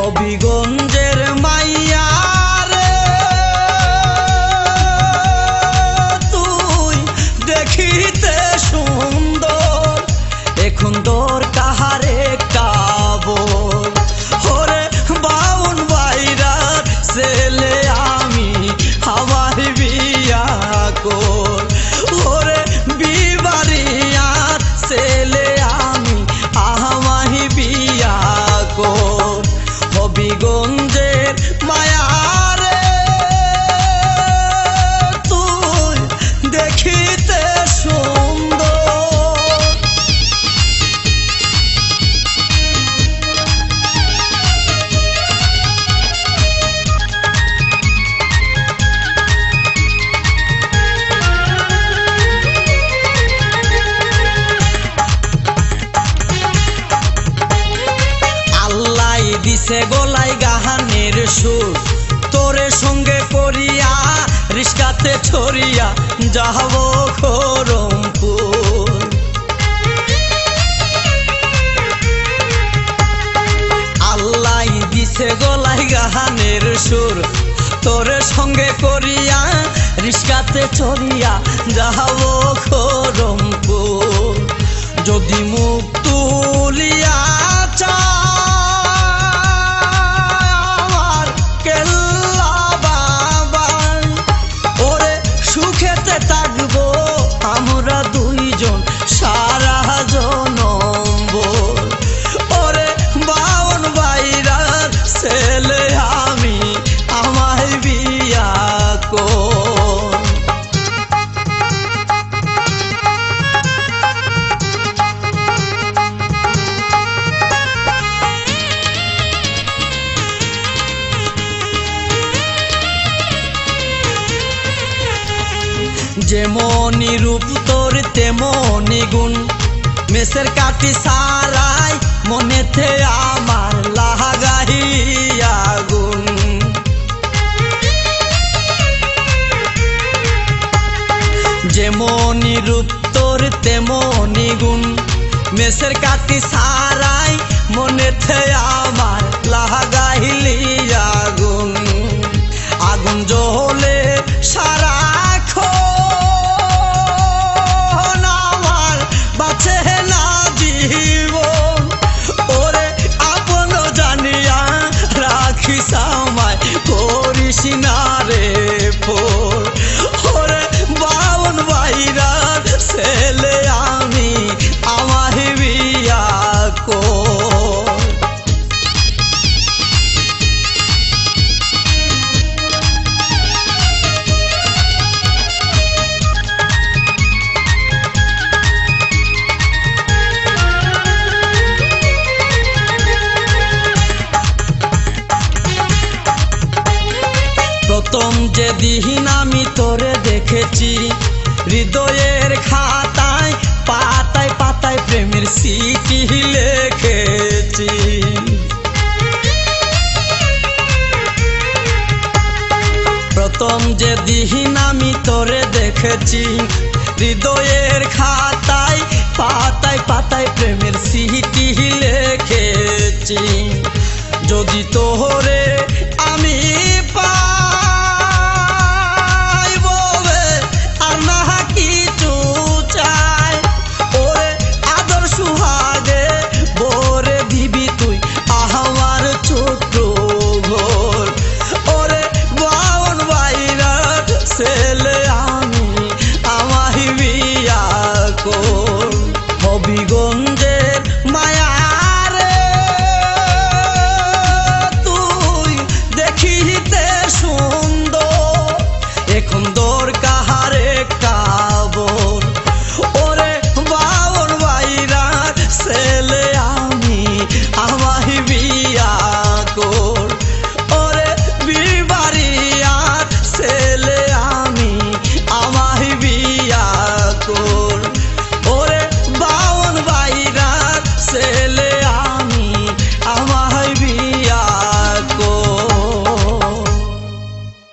হবিগঞ্জের মাইয়া রে তুই দেখিতে সুন্দর, এখন তোর কাহারে কাবর। ওরে বাউন বাইরার ছেলে আমি, আমার বিয়া কর। ওরে বিবারিয়ার ছেলে আমি, আমার বিয়া কর। হবিগঞ্জের মায়া রে তুই দেখিতে সুন্দর। দিছে গলায় গাহানের সুর, তোরে সঙ্গে করিয়া রিস্কাতে ছড়িয়া যাব খরমপুর। আল্লাহ দিছে গলায় গাহানের সুর, তোরে সঙ্গে করিয়া রিস্কাতে ছড়িয়া যাব খরমপুর। যদি মুখ তুলিয়া চা আমরা দুইজন সারা জনম। ওরে বাউন বাইরার ছেলে আমি, আমায় বিয়া কর। যেমনি রূপ তোর তেমনি গুণ, মেসের কাটি সারাই মনেতে আমার লাগাইয়া গুণ। যেমনি রূপ তোর তেমনি গুণ, মেসের কাটি সারাই মনেতে আমার লাগাইলিয়া গুণ। আগুন জ্বলে সারা সিনারে ফোর। ওরে বাউন বাইরার ছেলে আমি, আমার বিয়া কর। প্রথম যেদিন আমি তোরে দেখেছি, হৃদয়ের খাতায় পাতায় পাতায় প্রেমের চিঠি লিখেছি। প্রথম যেদিন আমি তোরে দেখেছি, হৃদয়ের খাতায় পাতায় পাতায় প্রেমের চিঠি লিখেছি। যদি তোরে আমি হবিগঞ্জে